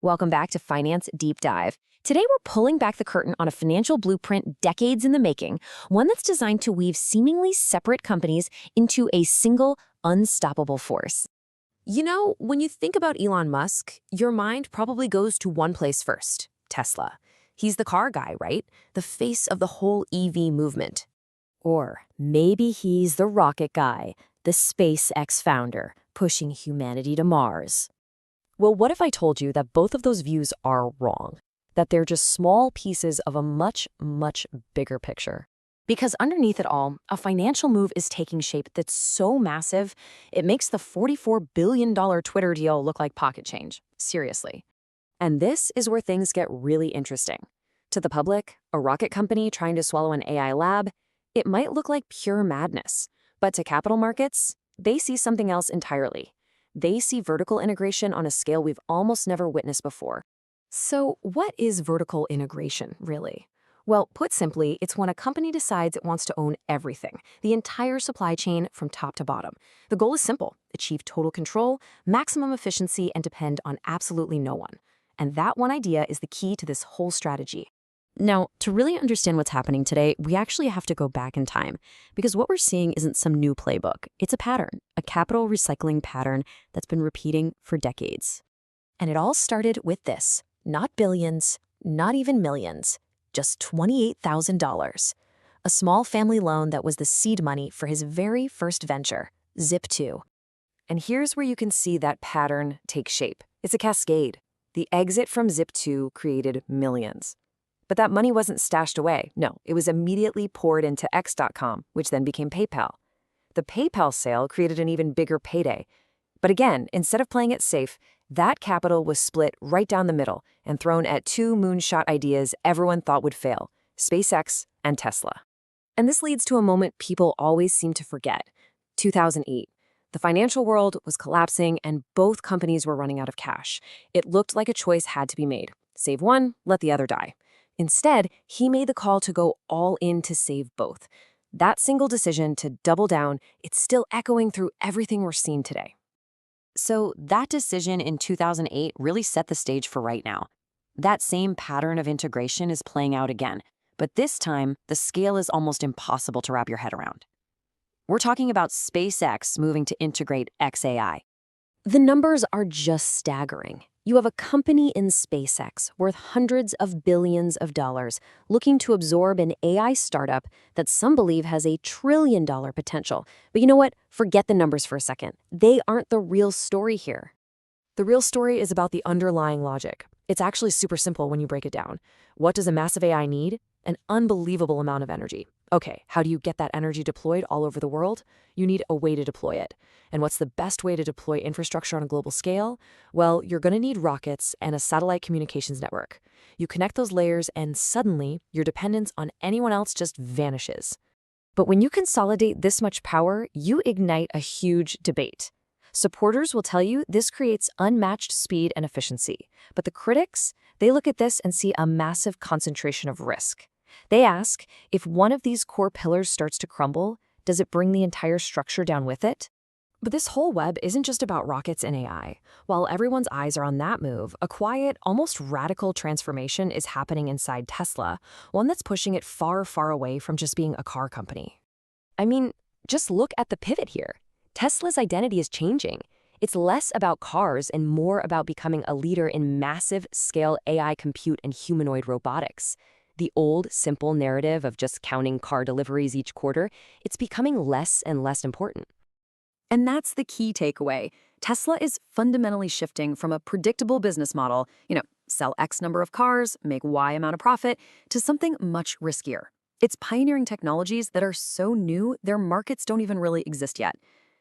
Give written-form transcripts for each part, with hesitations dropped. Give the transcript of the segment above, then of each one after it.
Welcome back to Finance Deep Dive. Today we're pulling back the curtain on a financial blueprint decades in the making, one that's designed to weave seemingly separate companies into a single, unstoppable force. You know, when you think about Elon Musk, your mind probably goes to one place first: Tesla. He's the car guy, right? The face of the whole EV movement. Or maybe he's the rocket guy, the SpaceX founder, pushing humanity to Mars. Well, what if I told you that both of those views are wrong? That they're just small pieces of a much, much bigger picture? Because underneath it all, a financial move is taking shape that's so massive, it makes the $44 billion Twitter deal look like pocket change. Seriously. And this is where things get really interesting. To the public, a rocket company trying to swallow an AI lab, it might look like pure madness. But to capital markets, they see something else entirely. They see vertical integration on a scale we've almost never witnessed before. So what is vertical integration, really? Well, put simply, it's when a company decides it wants to own everything, the entire supply chain from top to bottom. The goal is simple: achieve total control, maximum efficiency, and depend on absolutely no one. And that one idea is the key to this whole strategy. Now, to really understand what's happening today, we actually have to go back in time, because what we're seeing isn't some new playbook. It's a pattern, a capital recycling pattern that's been repeating for decades. And it all started with this: not billions, not even millions, just $28,000. A small family loan that was the seed money for his very first venture, Zip2. And here's where you can see that pattern take shape. It's a cascade. The exit from Zip2 created millions. But that money wasn't stashed away. No, it was immediately poured into X.com, which then became PayPal. The PayPal sale created an even bigger payday. But again, instead of playing it safe, that capital was split right down the middle and thrown at two moonshot ideas everyone thought would fail: SpaceX and Tesla. And this leads to a moment people always seem to forget: 2008. The financial world was collapsing and both companies were running out of cash. It looked like a choice had to be made: save one, let the other die. Instead, he made the call to go all in to save both. That single decision to double down, it's still echoing through everything we're seeing today. So that decision in 2008 really set the stage for right now. That same pattern of integration is playing out again, but this time, the scale is almost impossible to wrap your head around. We're talking about SpaceX moving to integrate XAI. The numbers are just staggering. You have a company in SpaceX worth hundreds of billions of dollars looking to absorb an AI startup that some believe has $1 trillion potential. But you know what? Forget the numbers for a second. They aren't the real story here. The real story is about the underlying logic. It's actually super simple when you break it down. What does a massive AI need? An unbelievable amount of energy. Okay, how do you get that energy deployed all over the world? You need a way to deploy it. And what's the best way to deploy infrastructure on a global scale? Well, you're going to need rockets and a satellite communications network. You connect those layers and suddenly your dependence on anyone else just vanishes. But when you consolidate this much power, you ignite a huge debate. Supporters will tell you this creates unmatched speed and efficiency. But the critics, they look at this and see a massive concentration of risk. They ask, if one of these core pillars starts to crumble, does it bring the entire structure down with it? But this whole web isn't just about rockets and AI. While everyone's eyes are on that move, a quiet, almost radical transformation is happening inside Tesla, one that's pushing it far, far away from just being a car company. I mean, just look at the pivot here. Tesla's identity is changing. It's less about cars and more about becoming a leader in massive-scale AI compute and humanoid robotics. The old, simple narrative of just counting car deliveries each quarter, it's becoming less and less important. And that's the key takeaway. Tesla is fundamentally shifting from a predictable business model, sell X number of cars, make Y amount of profit, to something much riskier. It's pioneering technologies that are so new, their markets don't even really exist yet.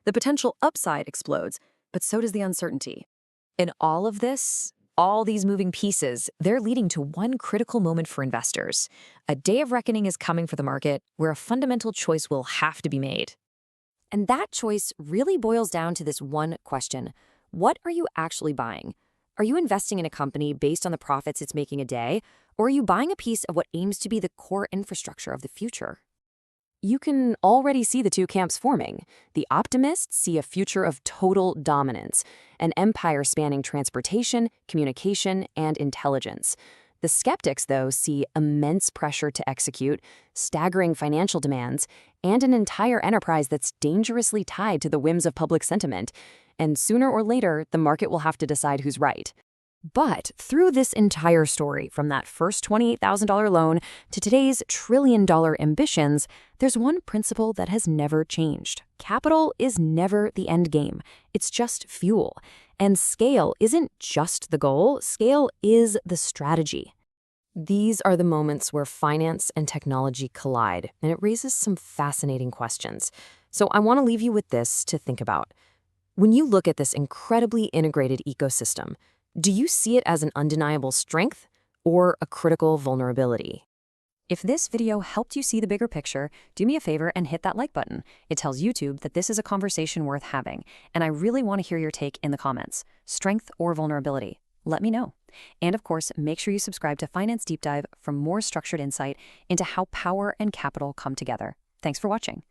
The potential upside explodes, but so does the uncertainty. In all of this, all these moving pieces, they're leading to one critical moment for investors. A day of reckoning is coming for the market where a fundamental choice will have to be made. And that choice really boils down to this one question: what are you actually buying? Are you investing in a company based on the profits it's making a day, or are you buying a piece of what aims to be the core infrastructure of the future? You can already see the two camps forming. The optimists see a future of total dominance, an empire spanning transportation, communication, and intelligence. The skeptics, though, see immense pressure to execute, staggering financial demands, and an entire enterprise that's dangerously tied to the whims of public sentiment. And sooner or later, the market will have to decide who's right. But through this entire story, from that first $28,000 loan to today's trillion-dollar ambitions, there's one principle that has never changed. Capital is never the end game. It's just fuel. And scale isn't just the goal, scale is the strategy. These are the moments where finance and technology collide, and it raises some fascinating questions. So I want to leave you with this to think about. When you look at this incredibly integrated ecosystem, do you see it as an undeniable strength or a critical vulnerability? If this video helped you see the bigger picture, do me a favor and hit that like button. It tells YouTube that this is a conversation worth having, and I really want to hear your take in the comments. Strength or vulnerability? Let me know. And of course, make sure you subscribe to Finance Deep Dive for more structured insight into how power and capital come together. Thanks for watching.